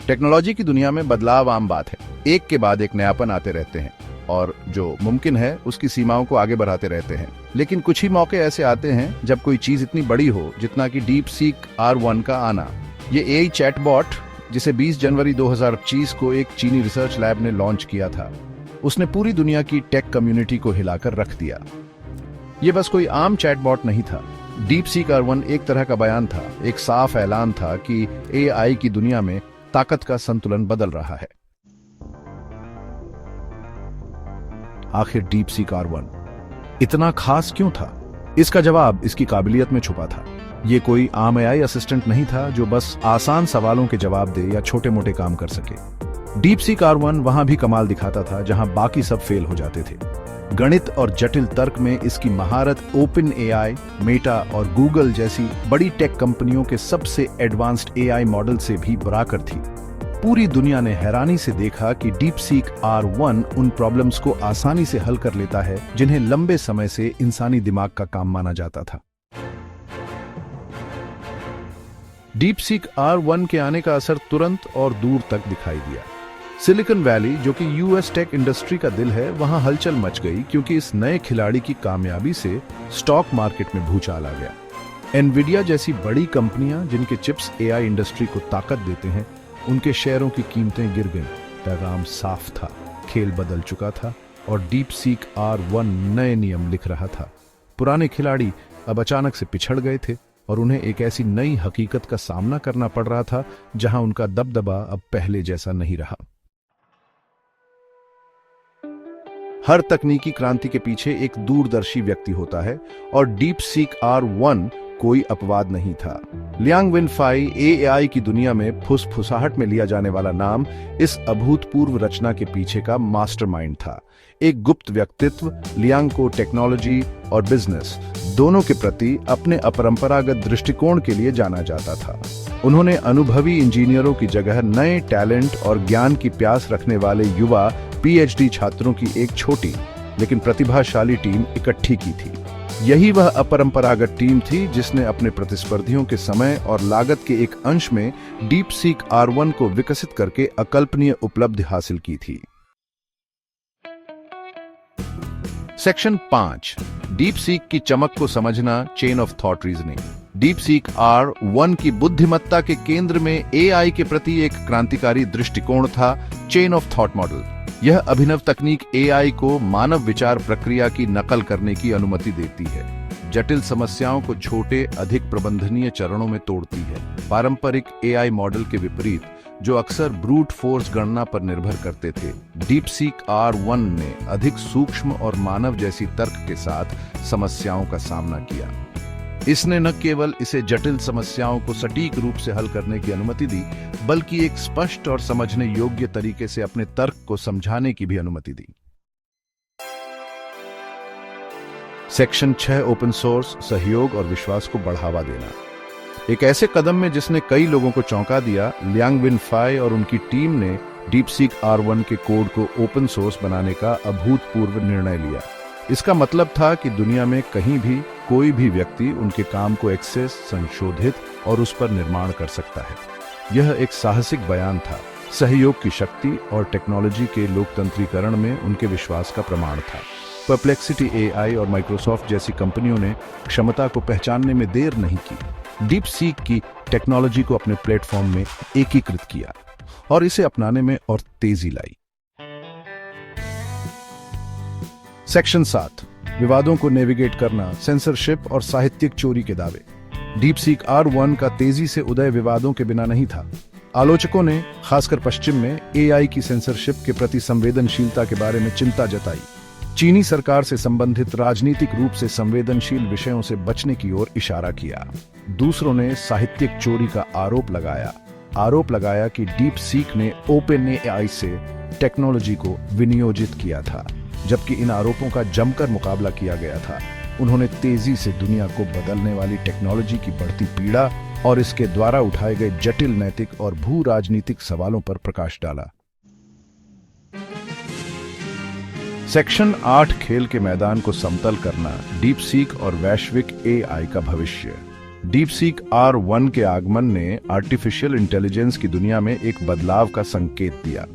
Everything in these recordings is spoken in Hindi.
टेक्नोलॉजी की दुनिया में बदलाव आम बात है। एक के बाद एक नयापन आते रहते हैं और जो मुमकिन है उसकी सीमाओं को आगे बढ़ाते रहते हैं। लेकिन कुछ ही मौके ऐसे आते हैं जब कोई चीज इतनी बड़ी हो जितना कि डीप सीक R1 का आना। ये एआई चैटबॉट जिसे 20 जनवरी 2025 को एक चीनी रिसर्च लैब ने लॉन्च किया था, उसने पूरी दुनिया की टेक कम्युनिटी को हिलाकर रख दिया। ये बस कोई आम चैटबॉट नहीं था। डीप सीक R1 एक तरह का बयान था, एक साफ ऐलान था कि एआई की दुनिया में ताकत का संतुलन बदल रहा है। आखिर डीप सीक R1 इतना खास क्यों था? इसका जवाब इसकी काबिलियत में छुपा था। ये कोई आम एआई असिस्टेंट नहीं था जो बस आसान सवालों के जवाब दे या छोटे मोटे काम कर सके। डीप सीक R1 वहां भी कमाल दिखाता था जहां बाकी सब फेल हो जाते थे। गणित और जटिल तर्क में इसकी महारत ओपन एआई, मेटा और गूगल जैसी बड़ी टेक कंपनियों के सबसे एडवांस्ड एआई मॉडल से भी बराबर थी। पूरी दुनिया ने हैरानी से देखा कि डीप सीक R1 उन प्रॉब्लम्स को आसानी से हल कर लेता है जिन्हें लंबे समय से इंसानी दिमाग का काम माना जाता था। डीप सीक R1 के आने का असर तुरंत और दूर तक दिखाई दिया। सिलिकॉन वैली, जो कि यूएस टेक इंडस्ट्री का दिल है, वहां हलचल मच गई क्योंकि इस नए खिलाड़ी की कामयाबी से स्टॉक मार्केट में भूचाल आ गया। एनवीडिया जैसी बड़ी कंपनियां जिनके चिप्स एआई इंडस्ट्री को ताकत देते हैं, उनके शेयरों की कीमतें गिर गईं। पैगाम साफ था, खेल बदल चुका था और डीप सीक R1 नए नियम लिख रहा था। पुराने खिलाड़ी अब अचानक से पिछड़ गए थे और उन्हें एक ऐसी नई हकीकत का सामना करना पड़ रहा था जहां उनका दबदबा अब पहले जैसा नहीं रहा। हर तकनीकी क्रांति के पीछे एक दूरदर्शी व्यक्ति होता है और डीप सीक R1 कोई अपवाद नहीं था। लियांग विनफाई एआई की दुनिया में फुसफुसाहट में लिया जाने वाला नाम इस अभूतपूर्व रचना के पीछे का मास्टरमाइंड था। एक गुप्त व्यक्तित्व, लियांग को टेक्नोलॉजी और बिजनेस दोनों के प्रति अपने अपरंपरागत दृष्टिकोण के लिए जाना जाता था। उन्होंने अनुभवी इंजीनियरों की जगह नए टैलेंट और ज्ञान की प्यास रखने वाले युवा पीएचडी छात्रों की एक छोटी लेकिन प्रतिभाशाली टीम इकट्ठी की थी। यही वह अपरंपरागत टीम थी जिसने अपने प्रतिस्पर्धियों के समय और लागत के एक अंश में डीप सीक R1 को विकसित करके अकल्पनीय उपलब्धि हासिल की थी। सेक्शन 5, डीप सीक की चमक को समझना, chain of thought reasoning. Deep seek R1 की बुद्धिमत्ता के केंद्र में एआई के प्रति एक क्रांतिकारी दृष्टिकोण था, चेन ऑफ थॉट मॉडल। यह अभिनव तकनीक एआई को मानव विचार प्रक्रिया की नकल करने की अनुमति देती है। जटिल समस्याओं को छोटे, अधिक प्रबंधनीय चरणों में तोड़ती है। पारंपरिक एआई मॉडल के विपरीत, जो अक्सर ब्रूट फोर्स गणना पर निर्भर करते थे, डीप सीक R1 ने अधिक सूक्ष्म और मानव जैसी तर्क के साथ समस्याओं का सामना किया। इसने न केवल इसे जटिल समस्याओं को सटीक रूप से हल करने की अनुमति दी, बल्कि एक स्पष्ट और समझने योग्य तरीके से अपने तर्क को समझाने की भी अनुमति दी। सेक्शन 6, ओपन सोर्स, सहयोग और विश्वास को बढ़ावा देना। एक ऐसे कदम में जिसने कई लोगों को चौंका दिया, लियांग विनफाई और उनकी टीम ने डीप सीक R1 के कोड को ओपन सोर्स बनाने का अभूतपूर्व निर्णय लिया। इसका मतलब था कि दुनिया में कहीं भी कोई भी व्यक्ति उनके काम को एक्सेस, संशोधित और उस पर निर्माण कर सकता है। यह एक साहसिक बयान था, सहयोग की शक्ति और टेक्नोलॉजी के लोकतंत्रीकरण में उनके विश्वास का प्रमाण था। परप्लेक्सिटी एआई और माइक्रोसॉफ्ट जैसी कंपनियों ने क्षमता को पहचानने में देर नहीं की। डीप सीक की टेक्नोलॉजी को अपने प्लेटफॉर्म में एकीकृत किया और इसे अपनाने में और तेजी लाई। सेक्शन 7, विवादों को नेविगेट करना, सेंसरशिप और साहित्यिक चोरी के दावे। डीप सीक R1 का तेजी से उदय विवादों के बिना नहीं था। आलोचकों ने, खासकर पश्चिम में, एआई की सेंसरशिप के प्रति संवेदनशीलता के बारे में चिंता जताई। चीनी सरकार से संबंधित राजनीतिक रूप से संवेदनशील विषयों से बचने की ओर इशारा किया। दूसरों ने साहित्यिक चोरी का आरोप लगाया कि डीप सीक ने ओपन एआई से टेक्नोलॉजी को विनियोजित किया था, जबकि इन आरोपों का जमकर मुकाबला किया गया था। उन्होंने तेजी से दुनिया को बदलने वाली टेक्नोलॉजी की बढ़ती पीड़ा और इसके द्वारा उठाए गए जटिल नैतिक और भू राजनीतिक सवालों पर प्रकाश डाला। सेक्शन 8, खेल के मैदान को समतल करना, डीप सीक और वैश्विक एआई का भविष्य। डीपसीक R1 के आगमन ने आर्टिफिशियल इंटेलिजेंस की दुनिया में एक बदलाव का संकेत दिया।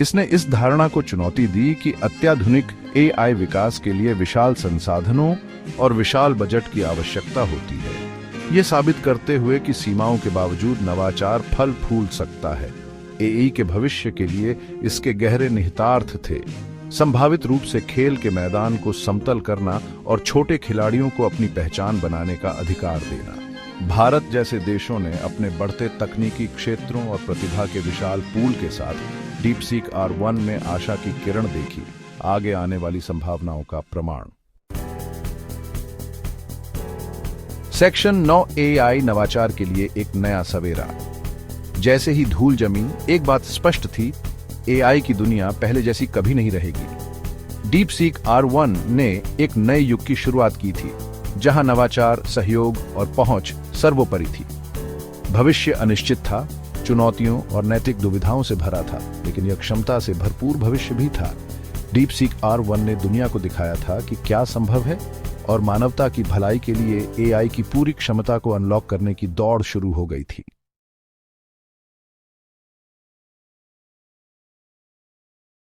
इसने इस धारणा को चुनौती दी कि अत्याधुनिक AI विकास के लिए विशाल संसाधनों और विशाल बजट की आवश्यकता होती है। ये साबित करते हुए कि सीमाओं के बावजूद नवाचार फल फूल सकता है। AI के भविष्य के लिए इसके गहरे निहितार्थ थे। संभावित रूप से खेल के मैदान को समतल करना और छोटे खिलाड़ियों को अपनी पहचान बनाने का अधिकार देना। भारत जैसे देशों ने अपने बढ़ते तकनीकी क्षेत्रों और प्रतिभा के विशाल पूल के साथ डीपसीक R1 में आशा की किरण देखी, आगे आने वाली संभावनाओं का प्रमाण। सेक्शन 9 AI नवाचार के लिए एक नया सवेरा। जैसे ही धूल जमी, एक बात स्पष्ट थी, AI की दुनिया पहले जैसी कभी नहीं रहेगी। डीपसीक R1 ने एक नए युग की शुरुआत की थी, जहां नवाचार, सहयोग और पहुंच सर्वोपरि थी। भविष्य अनिश्चित था, चुनौतियों और नैतिक दुविधाओं से भरा था, लेकिन यह क्षमता से भरपूर भविष्य भी था। डीपसीक R1 ने दुनिया को दिखाया था कि क्या संभव है, और मानवता की भलाई के लिए AI की पूरी क्षमता को अनलॉक करने की दौड़ शुरू हो गई थी।